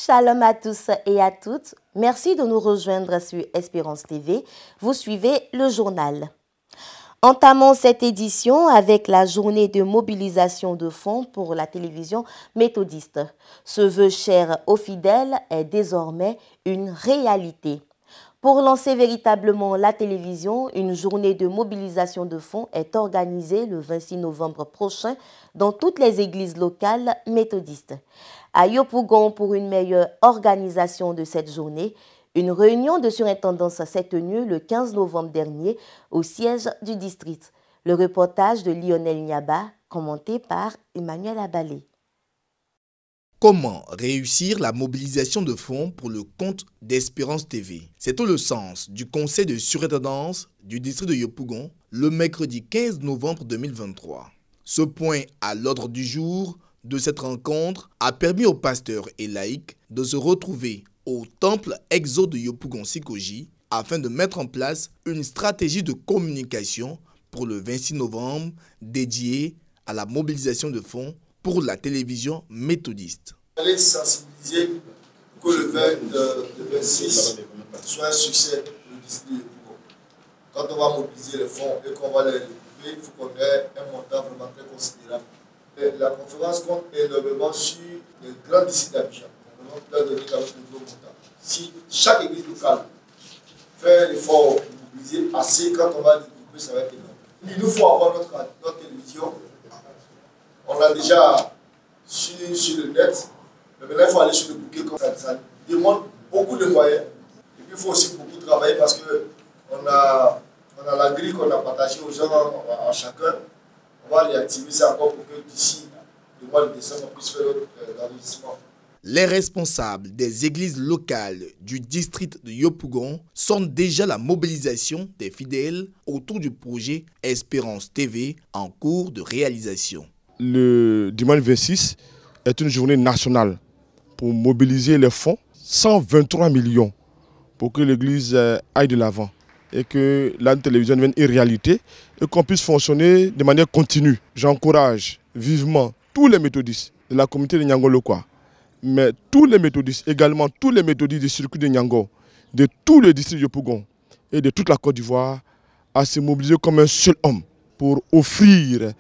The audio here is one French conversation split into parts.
Shalom à tous et à toutes. Merci de nous rejoindre sur Espérance TV. Vous suivez le journal. Entamons cette édition avec la journée de mobilisation de fonds pour la télévision méthodiste. Ce vœu cher aux fidèles est désormais une réalité. Pour lancer véritablement la télévision, une journée de mobilisation de fonds est organisée le 26 novembre prochain dans toutes les églises locales méthodistes. À Yopougon, pour une meilleure organisation de cette journée, une réunion de surintendance s'est tenue le 15 novembre dernier au siège du district. Le reportage de Lionel Niaba, commenté par Emmanuel Abalé. Comment réussir la mobilisation de fonds pour le compte d'Espérance TV? C'est tout le sens du conseil de surintendance du district de Yopougon le mercredi 15 novembre 2023. Ce point à l'ordre du jour de cette rencontre a permis aux pasteurs et laïcs de se retrouver au temple Exode de Yopougon-Sikoji afin de mettre en place une stratégie de communication pour le 26 novembre dédiée à la mobilisation de fonds pour la télévision méthodiste. Allez sensibiliser que le 26 soit un succès pour le district de Yopougon. Quand on va mobiliser les fonds et qu'on va les récupérer, il faut qu'on ait un montant vraiment très considérable. Et la conférence compte énormément sur les grands districts d'Abidjan. On va leur donner quand même de gros montants. Si chaque église locale fait l'effort de mobiliser assez, quand on va découper, ça va être énorme. Il nous faut avoir notre télévision. On l'a déjà sur le net, mais maintenant il faut aller sur le bouquet comme ça. Ça demande beaucoup de moyens. Et puis il faut aussi beaucoup travailler parce qu'on a la grille qu'on a partagée aux gens à chacun. On va réactiver ça encore pour que d'ici le mois de décembre, on puisse faire l'enregistrement. Les responsables des églises locales du district de Yopougon sentent déjà la mobilisation des fidèles autour du projet Espérance TV en cours de réalisation. Le dimanche 26 est une journée nationale pour mobiliser les fonds, 123 millions pour que l'église aille de l'avant et que la télévision devienne une réalité et qu'on puisse fonctionner de manière continue. J'encourage vivement tous les méthodistes de la communauté de Niango-Lokwa, mais tous les méthodistes, également tous les méthodistes du circuit de Niango, de tous les districts de Yopougon et de toute la Côte d'Ivoire à se mobiliser comme un seul homme pour offrir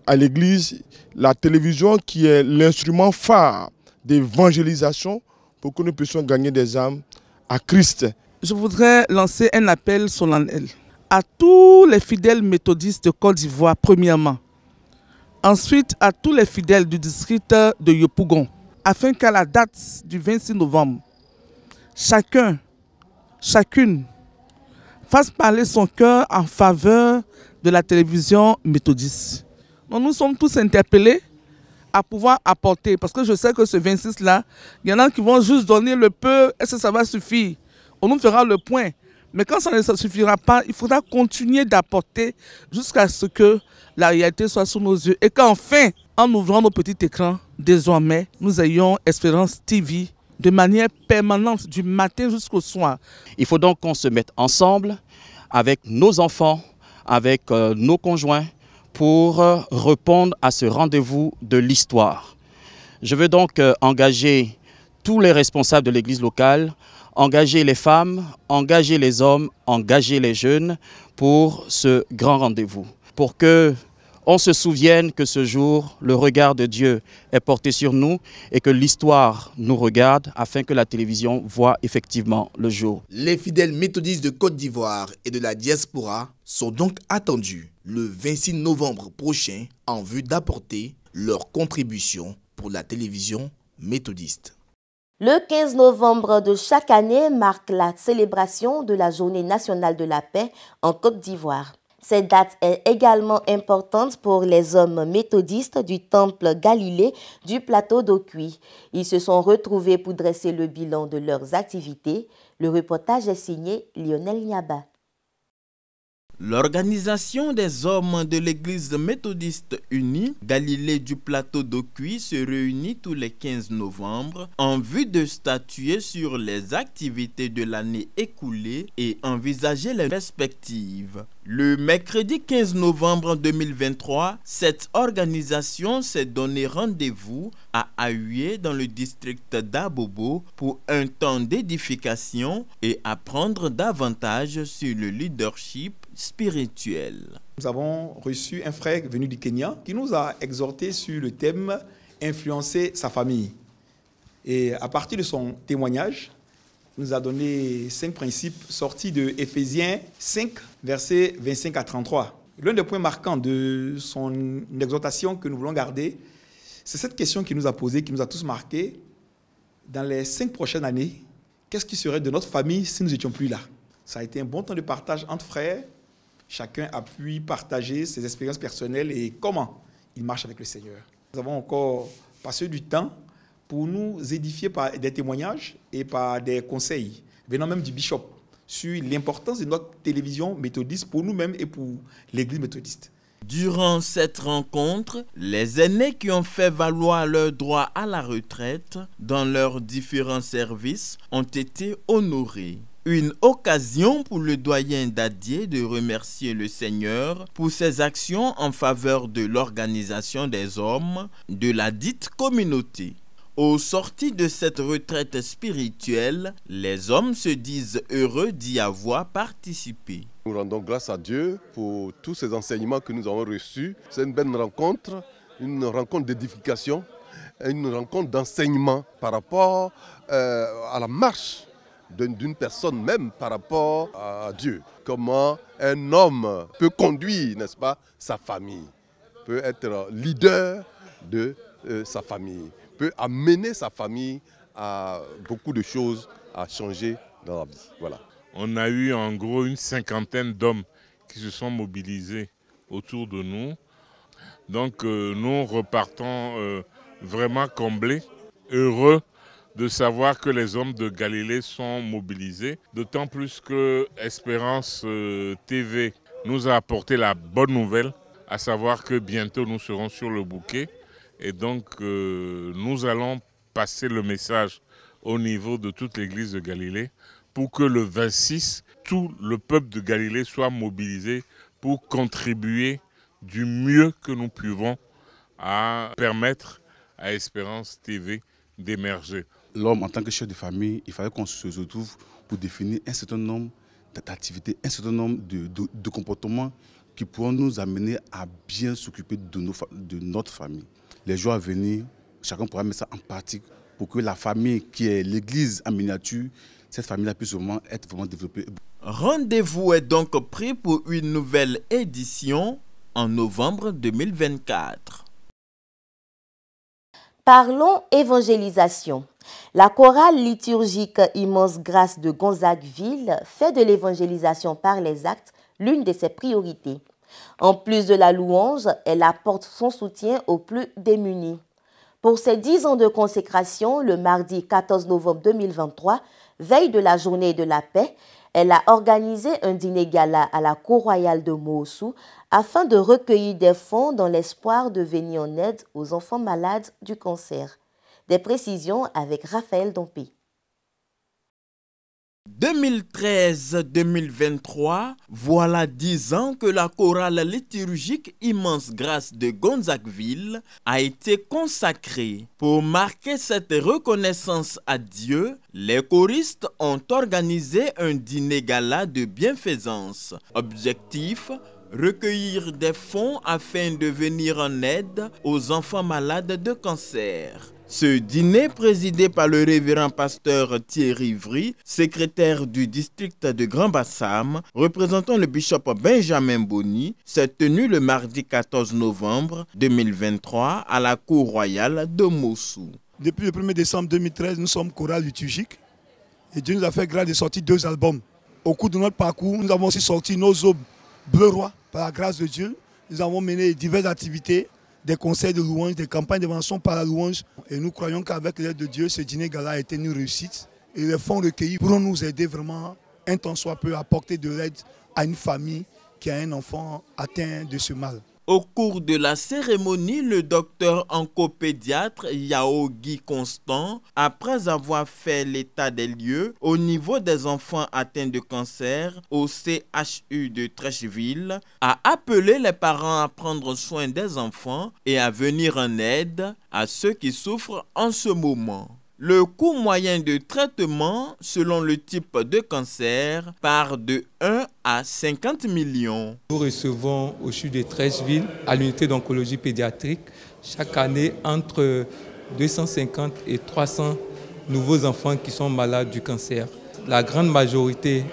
à l'église la télévision qui est l'instrument phare d'évangélisation pour que nous puissions gagner des âmes à Christ. Je voudrais lancer un appel solennel à tous les fidèles méthodistes de Côte d'Ivoire, premièrement. Ensuite, à tous les fidèles du district de Yopougon, afin qu'à la date du 26 novembre, chacune fasse parler son cœur en faveur de la télévision méthodiste. Donc, nous sommes tous interpellés à pouvoir apporter, parce que je sais que ce 26-là, il y en a qui vont juste donner le peu, est-ce que ça va suffire? On nous fera le point. Mais quand ça ne suffira pas, il faudra continuer d'apporter jusqu'à ce que la réalité soit sous nos yeux. Et qu'enfin, en ouvrant nos petits écrans, désormais, nous ayons Espérance TV de manière permanente, du matin jusqu'au soir. Il faut donc qu'on se mette ensemble avec nos enfants, avec nos conjoints, pour répondre à ce rendez-vous de l'histoire. Je veux donc engager tous les responsables de l'église locale, engager les femmes, engager les hommes, engager les jeunes pour ce grand rendez-vous. Pour que on se souvienne que ce jour, le regard de Dieu est porté sur nous et que l'histoire nous regarde afin que la télévision voit effectivement le jour. Les fidèles méthodistes de Côte d'Ivoire et de la diaspora sont donc attendus le 26 novembre prochain en vue d'apporter leur contribution pour la télévision méthodiste. Le 15 novembre de chaque année marque la célébration de la Journée nationale de la paix en Côte d'Ivoire. Cette date est également importante pour les hommes méthodistes du temple Galilée du plateau d'Okui. Ils se sont retrouvés pour dresser le bilan de leurs activités. Le reportage est signé Lionel Niaba. L'organisation des hommes de l'église méthodiste unie Galilée du plateau d'Okui se réunit tous les 15 novembre en vue de statuer sur les activités de l'année écoulée et envisager les perspectives. Le mercredi 15 novembre 2023, cette organisation s'est donné rendez-vous à Ahué dans le district d'Abobo pour un temps d'édification et apprendre davantage sur le leadership spirituel. Nous avons reçu un frère venu du Kenya qui nous a exhorté sur le thème « Influencer sa famille ». Et à partir de son témoignage, il nous a donné 5 principes sortis de Éphésiens 5, versets 25 à 33. L'un des points marquants de son exhortation que nous voulons garder, c'est cette question qu'il nous a posée, qui nous a tous marqués. Dans les 5 prochaines années, qu'est-ce qui serait de notre famille si nous n'étions plus là? Ça a été un bon temps de partage entre frères. Chacun a pu partager ses expériences personnelles et comment il marche avec le Seigneur. Nous avons encore passé du temps pour nous édifier par des témoignages et par des conseils, venant même du bishop, sur l'importance de notre télévision méthodiste pour nous-mêmes et pour l'Église méthodiste. Durant cette rencontre, les aînés qui ont fait valoir leur droit à la retraite dans leurs différents services ont été honorés. Une occasion pour le doyen Dadier de remercier le Seigneur pour ses actions en faveur de l'organisation des hommes de la dite communauté. Au sorti de cette retraite spirituelle, les hommes se disent heureux d'y avoir participé. Nous rendons grâce à Dieu pour tous ces enseignements que nous avons reçus. C'est une belle rencontre, une rencontre d'édification, une rencontre d'enseignement par rapport à la marche d'une personne même par rapport à Dieu. Comment un homme peut conduire, n'est-ce pas, sa famille, peut être leader de sa famille, peut amener sa famille à beaucoup de choses à changer dans la vie. Voilà. On a eu en gros une 50aine d'hommes qui se sont mobilisés autour de nous. Donc nous repartons vraiment comblés, heureux de savoir que les hommes de Galilée sont mobilisés. D'autant plus que Espérance TV nous a apporté la bonne nouvelle, à savoir que bientôt nous serons sur le bouquet. Et donc, nous allons passer le message au niveau de toute l'église de Galilée pour que le 26, tout le peuple de Galilée soit mobilisé pour contribuer du mieux que nous pouvons à permettre à Espérance TV d'émerger. L'homme, en tant que chef de famille, il fallait qu'on se retrouve pour définir un certain nombre d'activités, un certain nombre de comportements qui pourront nous amener à bien s'occuper de notre famille. Les jours à venir, chacun pourra mettre ça en pratique pour que la famille qui est l'église en miniature, cette famille-là puisse vraiment être vraiment développée. Rendez-vous est donc pris pour une nouvelle édition en novembre 2024. Parlons évangélisation. La chorale liturgique Immense Grâce de Gonzagueville fait de l'évangélisation par les actes l'une de ses priorités. En plus de la louange, elle apporte son soutien aux plus démunis. Pour ses 10 ans de consécration, le mardi 14 novembre 2023, veille de la journée de la paix, elle a organisé un dîner gala à la cour royale de Moossou afin de recueillir des fonds dans l'espoir de venir en aide aux enfants malades du cancer. Des précisions avec Raphaël Dompé. 2013-2023, voilà 10 ans que la chorale liturgique Immense Grâce de Gonzagueville a été consacrée. Pour marquer cette reconnaissance à Dieu, les choristes ont organisé un dîner gala de bienfaisance. Objectif: recueillir des fonds afin de venir en aide aux enfants malades de cancer. Ce dîner, présidé par le révérend pasteur Thierry Vry, secrétaire du district de Grand Bassam, représentant le bishop Benjamin Boni, s'est tenu le mardi 14 novembre 2023 à la cour royale de Moossou. Depuis le 1er décembre 2013, nous sommes chorale liturgique et Dieu nous a fait grâce de sortir 2 albums. Au cours de notre parcours, nous avons aussi sorti nos aubes bleu roi par la grâce de Dieu. Nous avons mené diverses activités, des conseils de louange, des campagnes d'invention par la louange. Et nous croyons qu'avec l'aide de Dieu, ce dîner gala a été une réussite. Et les fonds recueillis pourront nous aider vraiment, un temps soit peu, à apporter de l'aide à une famille qui a un enfant atteint de ce mal. Au cours de la cérémonie, le docteur oncopédiatre Yao Guy Constant, après avoir fait l'état des lieux au niveau des enfants atteints de cancer au CHU de Trècheville, a appelé les parents à prendre soin des enfants et à venir en aide à ceux qui souffrent en ce moment. Le coût moyen de traitement, selon le type de cancer, part de 1 à 50 millions. Nous recevons au CHU de Trècheville, à l'unité d'oncologie pédiatrique, chaque année entre 250 et 300 nouveaux enfants qui sont malades du cancer. La grande majorité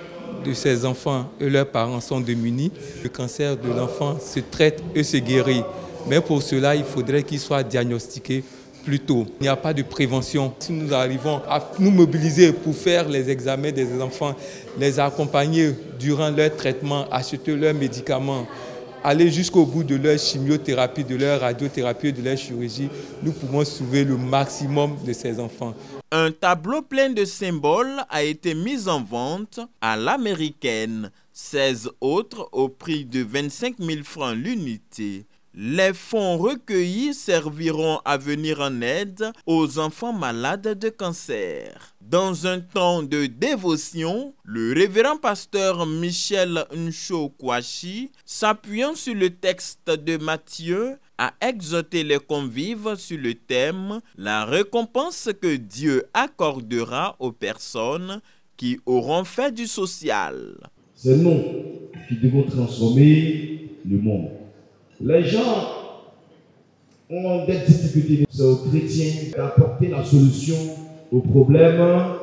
de ces enfants et leurs parents sont démunis. Le cancer de l'enfant se traite et se guérit. Mais pour cela, il faudrait qu'il soit diagnostiqué plus tôt. Il n'y a pas de prévention. Si nous arrivons à nous mobiliser pour faire les examens des enfants, les accompagner durant leur traitement, acheter leurs médicaments, aller jusqu'au bout de leur chimiothérapie, de leur radiothérapie, de leur chirurgie, nous pouvons sauver le maximum de ces enfants. Un tableau plein de symboles a été mis en vente à l'américaine, 16 autres au prix de 25 000 francs l'unité. Les fonds recueillis serviront à venir en aide aux enfants malades de cancer. Dans un temps de dévotion, le révérend pasteur Michel Ncho-Kouachi, s'appuyant sur le texte de Matthieu, a exhorté les convives sur le thème « La récompense que Dieu accordera aux personnes qui auront fait du social ». C'est nous qui devons transformer le monde. Les gens ont des difficultés. C'est aux chrétiens d'apporter la solution aux problèmes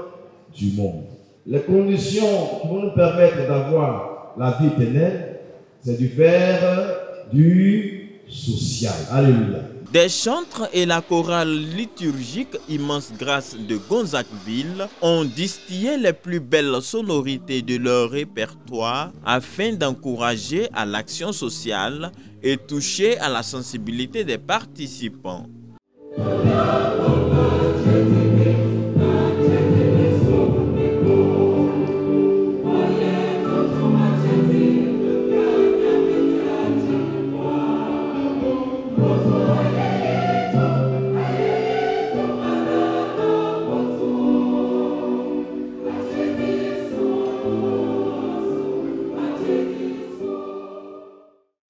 du monde. Les conditions qui vont nous permettre d'avoir la vie éternelle, c'est de faire du social. Alléluia. Des chantres et la chorale liturgique Immense Grâce de Gonzagueville ont distillé les plus belles sonorités de leur répertoire afin d'encourager à l'action sociale et toucher à la sensibilité des participants.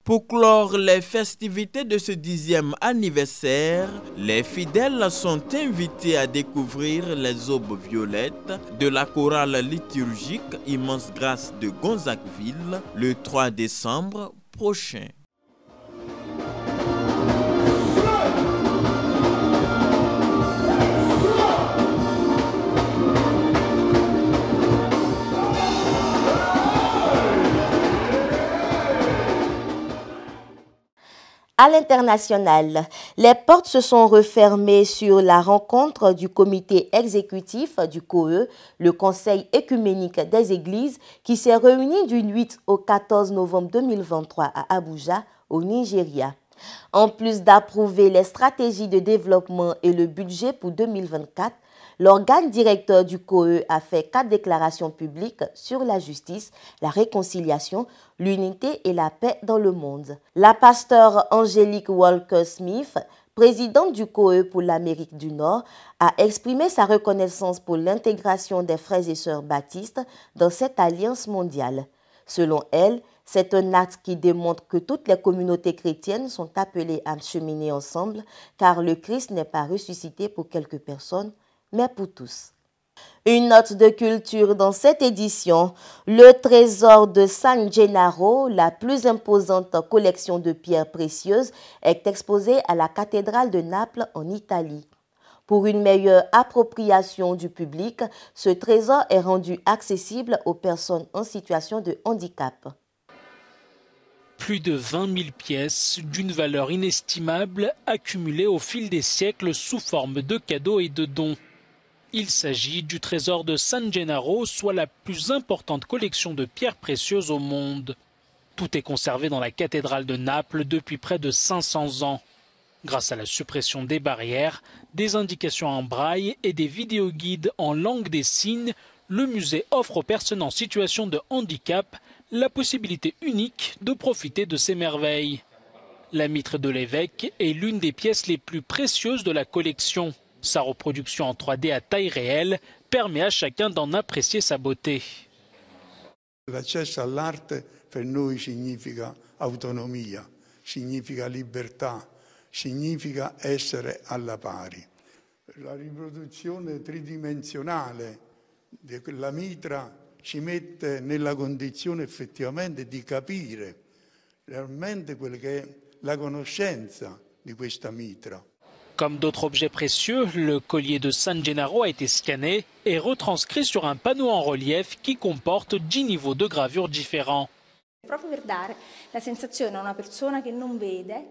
Pour clore les festivités de ce 10e anniversaire, les fidèles sont invités à découvrir les aubes violettes de la chorale liturgique Immense Grâce de Gonzagueville le 3 décembre prochain. À l'international, les portes se sont refermées sur la rencontre du comité exécutif du COE, le Conseil écuménique des Églises, qui s'est réuni du 8 au 14 novembre 2023 à Abuja, au Nigeria. En plus d'approuver les stratégies de développement et le budget pour 2024, l'organe directeur du COE a fait 4 déclarations publiques sur la justice, la réconciliation, l'unité et la paix dans le monde. La pasteure Angélique Walker-Smith, présidente du COE pour l'Amérique du Nord, a exprimé sa reconnaissance pour l'intégration des frères et sœurs baptistes dans cette alliance mondiale. Selon elle, c'est un acte qui démontre que toutes les communautés chrétiennes sont appelées à cheminer ensemble, car le Christ n'est pas ressuscité pour quelques personnes, mais pour tous. Une note de culture dans cette édition, le trésor de San Gennaro, la plus imposante collection de pierres précieuses, est exposé à la cathédrale de Naples en Italie. Pour une meilleure appropriation du public, ce trésor est rendu accessible aux personnes en situation de handicap. Plus de 20 000 pièces d'une valeur inestimable accumulées au fil des siècles sous forme de cadeaux et de dons. Il s'agit du trésor de San Gennaro, soit la plus importante collection de pierres précieuses au monde. Tout est conservé dans la cathédrale de Naples depuis près de 500 ans. Grâce à la suppression des barrières, des indications en braille et des vidéoguides en langue des signes, le musée offre aux personnes en situation de handicap la possibilité unique de profiter de ces merveilles. La mitre de l'évêque est l'une des pièces les plus précieuses de la collection. Sa reproduction en 3D à taille réelle permet à chacun d'en apprécier sa beauté. L'accesso all'arte per noi significa autonomia, significa libertà, significa essere alla pari. La riproduzione tridimensionale della mitra ci mette nella condizione effettivamente di capire realmente quella che è la conoscenza di questa mitra. Comme d'autres objets précieux, le collier de San Gennaro a été scanné et retranscrit sur un panneau en relief qui comporte 10 niveaux de gravure différents. Proprio per dare la sensazione a una persona che non vede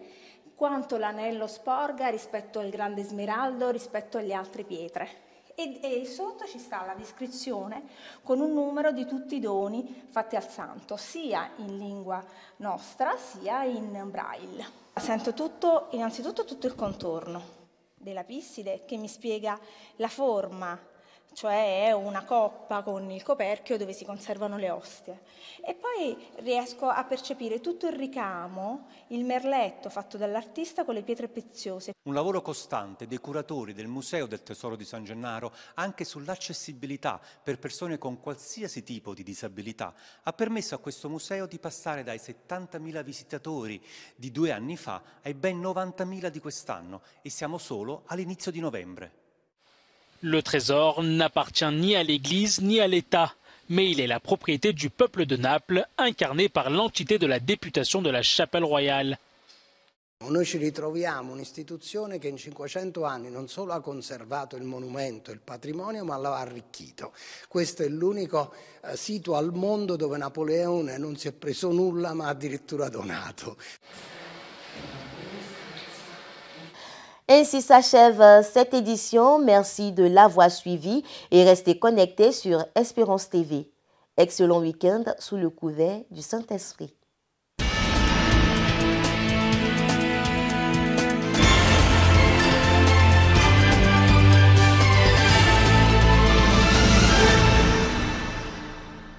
quanto l'anello sporga rispetto al grande smeraldo, rispetto alle altre pietre. E sotto ci sta la descrizione con un numero di tutti i doni fatti al santo, sia in lingua nostra sia in braille. Sento innanzitutto tutto il contorno della pisside che mi spiega la forma, cioè è una coppa con il coperchio dove si conservano le ostie. E poi riesco a percepire tutto il ricamo, il merletto fatto dall'artista con le pietre preziose. Un lavoro costante dei curatori del Museo del Tesoro di San Gennaro anche sull'accessibilità per persone con qualsiasi tipo di disabilità ha permesso a questo museo di passare dai 70.000 visitatori di 2 anni fa ai ben 90.000 di quest'anno e siamo solo all'inizio di novembre. Le trésor n'appartient ni à l'Église ni à l'État, mais il est la propriété du peuple de Naples, incarné par l'entité de la députation de la Chapelle royale. Noi ci ritroviamo un'istituzione che in 500 anni non solo ha conservato il monumento e il patrimonio, ma l'ha arricchito. Questo è l'unico sito al mondo dove Napoleone non si è preso nulla, ma addirittura donato. Ainsi s'achève cette édition. Merci de l'avoir suivi et restez connectés sur Espérance TV. Excellent week-end sous le couvert du Saint-Esprit.